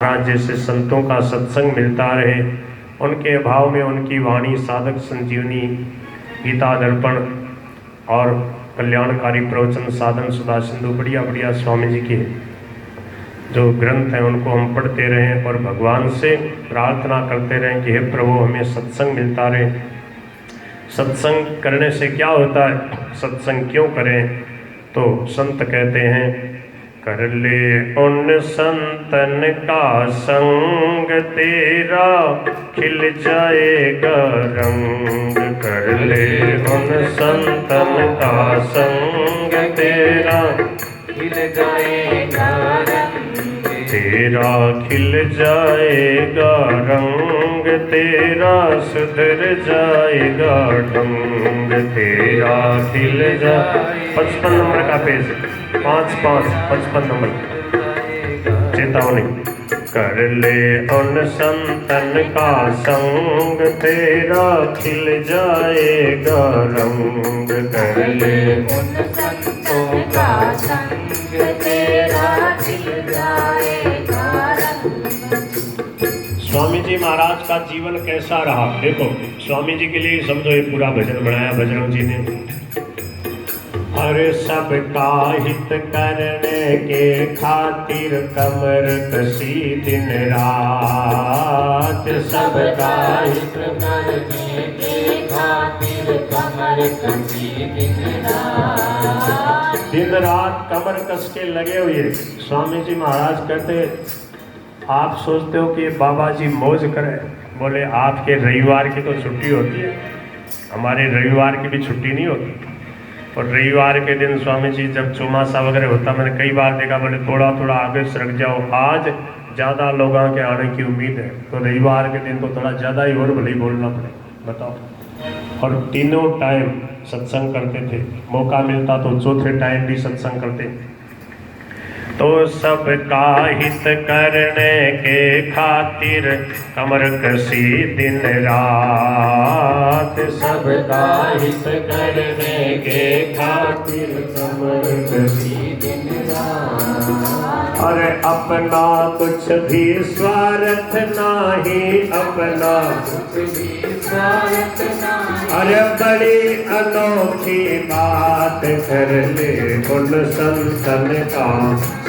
महाराज जैसे संतों का सत्संग मिलता रहे, उनके अभाव में उनकी वाणी साधक संजीवनी, गीता दर्पण और कल्याणकारी प्रवचन साधन सुधा सिंधु बढ़िया बढ़िया स्वामी जी के जो ग्रंथ हैं उनको हम पढ़ते रहें और भगवान से प्रार्थना करते रहें कि हे प्रभु हमें सत्संग मिलता रहे। सत्संग करने से क्या होता है, सत्संग क्यों करें? तो संत कहते हैं कर ले उन संतन का संग तेरा खिल जाएगा रंग। कर ले उन संतन का संग तेरा खिल जाएगा रंग। तेरा खिल जाएगा रंग, तेरा सुधर जाएगा ढंग। तेरा खिल जाए 55 नंबर का पेज 55 नंबर चेतावनी। कर ले उन संतन का संग तेरा खिल जाएगा रंग। कर ले उन संतों का संग तेरा खिल जाएगा रंग। स्वामी जी महाराज का जीवन कैसा रहा? देखो स्वामी जी के लिए समझो ये पूरा भजन बनाया बजरंग जी ने। हर सबका हित करने के खातिर कमर कसी दिन रात। सबका हित करने के खातिर कमर कसी दिन रात। दिन रात कमर कस के लगे हुए स्वामी जी महाराज कहते, आप सोचते हो कि बाबा जी मौज करें? बोले आपके रविवार की तो छुट्टी होती है, हमारे रविवार की भी छुट्टी नहीं होती। और रविवार के दिन स्वामी जी जब चौमासा वगैरह होता, मैंने कई बार देखा, बोले थोड़ा थोड़ा आगे सरक जाओ, आज ज़्यादा लोगों के आने की उम्मीद है, तो रविवार के दिन तो थोड़ा ज़्यादा ही और भले ही बोलना पड़े। बताओ। और तीनों टाइम सत्संग करते थे, मौका मिलता तो चौथे टाइम भी सत्संग करते। तो सबका हित करने के खातिर कमर कसी दिन रात। सबका हित करने के खातिर कमर कसी दिन रात। अरे अपना कुछ भी स्वार्थ नहीं, अपना कुछ भी स्वार्थ नहीं। अरे बड़ी अनोखी बात कर ले उन संतन का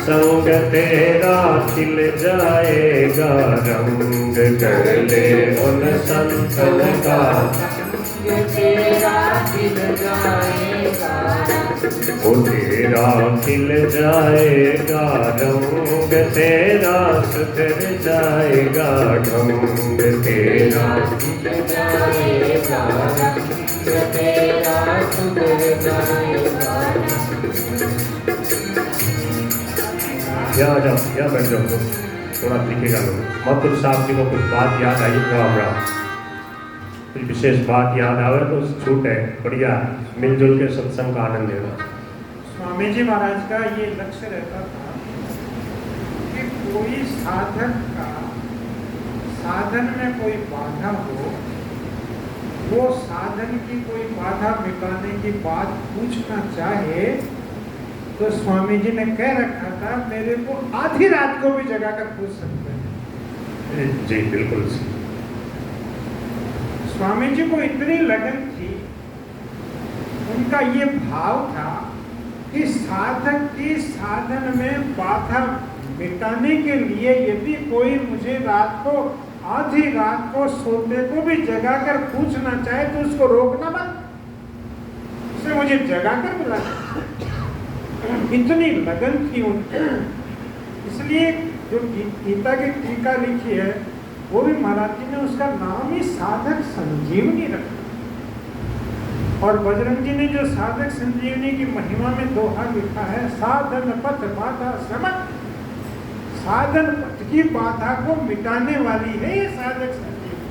संग तेरा खिल जाएगा रंग। कर ले उन संतन का संग तेरा खिल जाएगा रंग। ओ तेरा खिल जाएगा रंग, तेरा सुधर जाएगा ढंग। तेरा खिल जाएगा रंग, तेरा सुधर जाएगा ढंग। यहाँ जाओ, यहाँ बैठ जाओ, थोड़ा दिखेगा लोग। मथुर साहब जी को कुछ बात याद आई तो हमरा कुछ विशेष बात याद आवे तो छूट है, बढ़िया मिलजुल के सत्संग का आनंद लेना। स्वामी जी महाराज का ये लक्ष्य रहता था कि कोई साधक का साधन में कोई बाधा हो, वो साधन की कोई बाधा मिटाने की बात पूछना चाहे तो स्वामी जी ने कह रखा था मेरे को आधी रात को भी जगा कर पूछ सकते हैं। जी बिल्कुल। स्वामी जी को इतनी लगन थी, उनका ये भाव था कि साधक की साधन में बाधा मिटाने के लिए यदि कोई मुझे रात को आधी रात को सोते को भी जगाकर पूछना चाहे तो उसको रोकना मत, उसे मुझे जगाकर बुलाना। इतनी लगन थी उनकी। इसलिए जो गीता की टीका लिखी है वो भी महाराज जी ने उसका नाम ही साधक संजीवनी रखा। और बजरंग जी ने जो साधक संजीवनी की महिमा में दोहा लिखा है, साधन पथ बाधा समत। साधन पथ की बाधा को मिटाने वाली है ये साधक संजीवनी।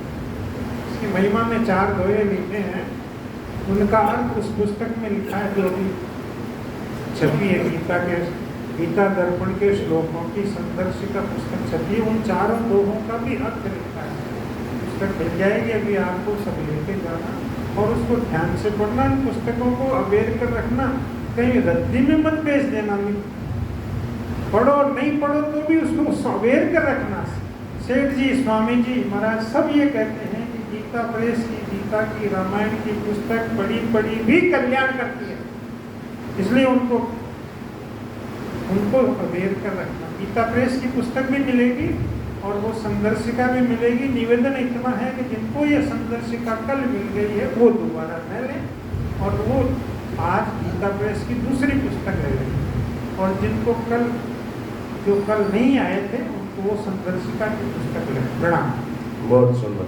इसकी महिमा में 4 दोहे लिखे हैं, उनका अर्थ उस पुस्तक में लिखा है जो भी छपी है, गीता दर्पण के श्लोकों की संदर्शिका पुस्तक छपी है, उन 4 दोहों का भी अर्थ लिखा है। पुस्तक मिल जाएगी, अभी आपको सब लेके जाना और उसको ध्यान से पढ़ना। इन पुस्तकों को अवेयर कर रखना, कहीं रद्दी में मत बेच देना। पढ़ो नहीं पढ़ो तो भी उसको अवेयर कर रखना। सेठ जी, स्वामी जी महाराज सब ये कहते हैं कि गीता प्रेस की, गीता की, रामायण की पुस्तक पढ़ी पढ़ी भी कल्याण करती है, इसलिए उनको अवेयर कर रखना। गीता प्रेस की पुस्तक भी मिलेगी और वो संदर्शिका भी मिलेगी। निवेदन इतना है कि जिनको ये संदर्शिका कल मिल गई है वो दोबारा न लें और वो आज गीता प्रेस की दूसरी पुस्तक ले लें, और जिनको जो कल नहीं आए थे उनको वो संदर्शिका की पुस्तक लें। प्रणाम। बहुत सुंदर।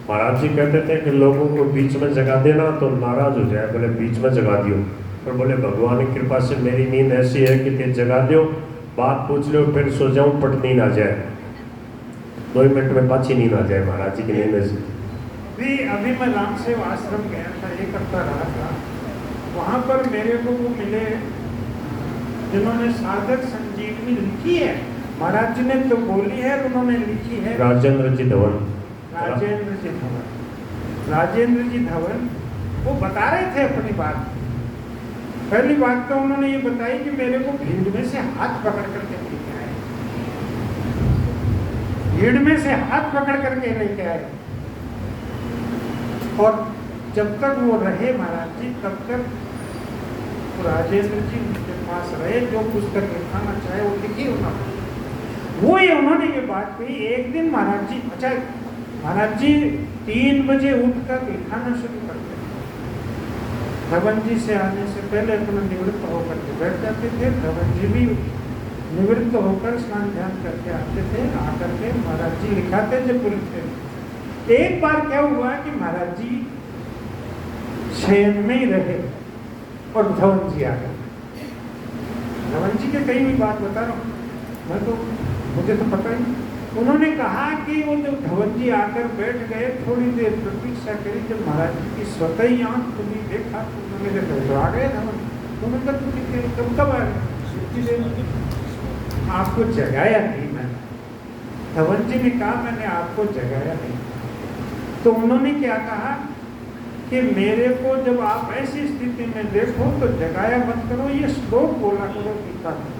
महाराज जी कहते थे कि लोगों को बीच में जगा देना तो नाराज हो जाए, बोले बीच में जगा दियो, पर बोले भगवान की कृपा से मेरी नींद ऐसी है कि ते जगा दो, बात पूछ लो, फिर सो जाऊं, पट नींद आ जाए, 2 मिनट में पाछी नींद आ जाए महाराज जी की नींद से। अभी मैं रामसेव आश्रम गया था, एक हफ्ता रहा था। वहाँ पर मेरे को वो मिले जिन्होंने साधक संजीवनी लिखी है। महाराज जी ने तो बोली है, उन्होंने लिखी है। राजेंद्र जी धवन। राजेंद्र जी धवन वो बता रहे थे अपनी बात। पहली बात तो उन्होंने ये बताई कि मेरे को भीड़ में से हाथ पकड़ करके लेके आए, भीड़ में से हाथ पकड़ करके लेके आए, और जब तक वो रहे महाराज जी तब तक राजेंद्र जी उनके पास रहे, जो पुस्तक लिखाना चाहे वो लिखी उन्होंने। वो ये उन्होंने ये बात कही। एक दिन महाराज जी 3 बजे उठकर लिखाना शुरू करते थे। धवन जी से आने से पहले अपना निवृत्त होकर के बैठ जाते थे। धवन जी भी निवृत्त होकर स्नान ध्यान करके आते थे, आकर के महाराज जी लिखाते थे पूरी थे। एक बार क्या हुआ कि महाराज जी शयन में ही रहे और धवन जी आ गए। धवन जी के कई भी बात बता रहा हूँ, मुझे तो पता ही। उन्होंने कहा कि वो जब धवन जी आकर बैठ गए, थोड़ी देर प्रतीक्षा करी, जब महाराज जी की स्वतः ही आंख खुली, देखा तो उन्होंने तो आ गए धवन। उन्होंने कब आ गए? आपको जगाया नहीं मैंने। धवन जी ने कहा मैंने आपको जगाया नहीं। तो उन्होंने क्या कहा कि मेरे को जब आप ऐसी स्थिति में देखो तो जगाया मत करो, ये श्लोक बोला करो गीता में।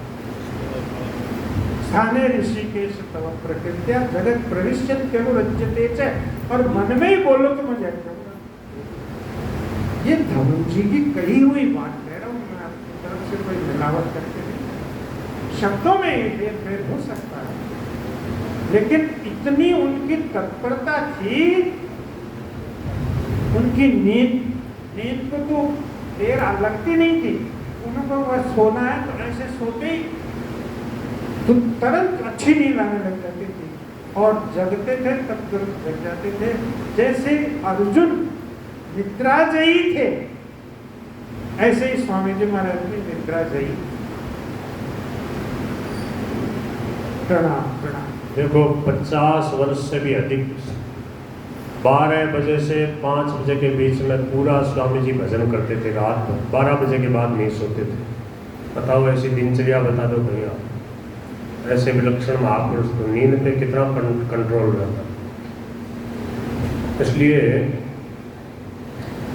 स्थाने ऋषिकेश तव प्रकृत्या जगत प्रविश्यत अनुरज्यते च, और मन में ही बोलो तो मैं जग जाऊंगा। ये धवन जी की कही हुई बात कह रहा हूँ मैं, आपकी तरफ से कोई मिलावट करके नहीं। शब्दों में ये फेर हो सकता है, लेकिन इतनी उनकी तत्परता थी। उनकी नींद को तो देर लगती नहीं थी। उनको बस सोना है तो ऐसे सोते ही तो तुरंत अच्छी नींद आने लग जाती थी, और जगते थे तब तुरंत जग जाते थे। जैसे अर्जुन निद्राजयी थे, ऐसे ही स्वामी जी महाराज भी निद्राजयी। प्रणाम प्रणाम। देखो 50 वर्ष से भी अधिक 12 बजे से 5 बजे के बीच में पूरा स्वामी जी भजन करते थे। रात भर 12 बजे के बाद नहीं सोते थे। बताओ ऐसी दिनचर्या बता दो भैया, ऐसे विलक्षण महापुरुष तो नींद पे कितना कंट्रोल रहता। इसलिए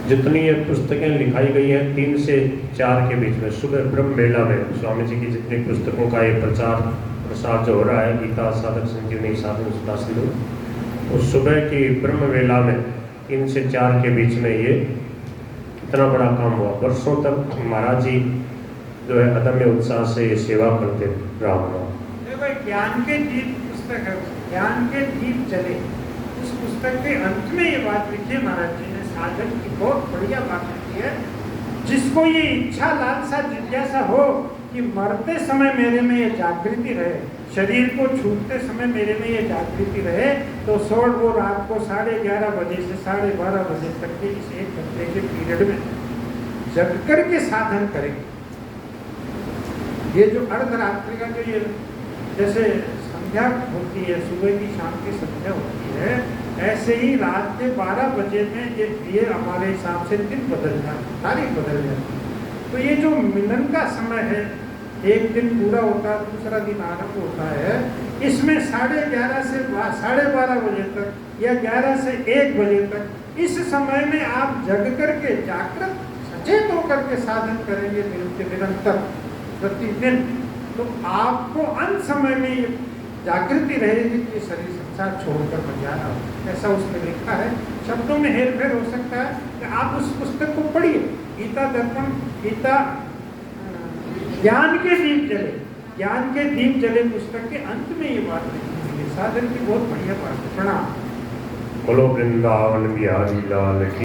जितनी ये पुस्तकें लिखाई गई हैं 3 से 4 के बीच में, सुबह ब्रह्म मेला में स्वामी जी की जितनी पुस्तकों का ये प्रचार प्रसार जो हो रहा है, गीता, साधक संजीवनी, साधन सुधा सिंधु, उस सुबह की ब्रह्म वेला में 3 से 4 के बीच में ये इतना बड़ा काम हुआ। वर्षों तक महाराज जी जो है अदम्य उत्साह से ये सेवा करते रहा। ज्ञान के दीप पुस्तक है, ज्ञान के दीप जले, उस पुस्तक के अंत में ये बात लिखी है महाराज जी ने। साधक की बहुत बढ़िया बात लिखी है। जिसको ये इच्छा, लालसा, जिज्ञासा हो कि मरते समय मेरे में ये जागृति रहे, शरीर को छूटते समय मेरे में ये जागृति रहे, तो सोड़ वो रात को 11:30 बजे से 12:30 बजे तक के इस 1 घंटे के पीरियड में जग करके साधन करें। ये जो अर्धरात्रि का जो ये जैसे संध्या होती है, सुबह की शाम की संध्या होती है, ऐसे ही रात के 12 बजे में ये हमारे हिसाब से दिन बदल जाता, तारीख बदल जाती है। तो ये जो मिलन का समय है, एक दिन पूरा होता है, दूसरा दिन आरंभ होता है, इसमें 11:30 से 12:30 बजे तक या 11 से 1 बजे तक, इस समय में आप जग करके जागृत सचेत होकर के साधन करेंगे निरंतर प्रतिदिन, तो आपको अंत समय में जागृति रहेगी कि शरीर संसार छोड़कर मर जाना, ऐसा उसमें लिखा है। शब्दों में हेर फेर हो सकता है कि आप उस पुस्तक को पढ़िए, गीता दर्पण, गीता ज्ञान के दीप जले, ज्ञान के दीप जले पुस्तक के अंत में ये बात लिखी है। साधन की बहुत बढ़िया बात है। प्रणाम। बोलो वृंदावन बिहारी लाल की।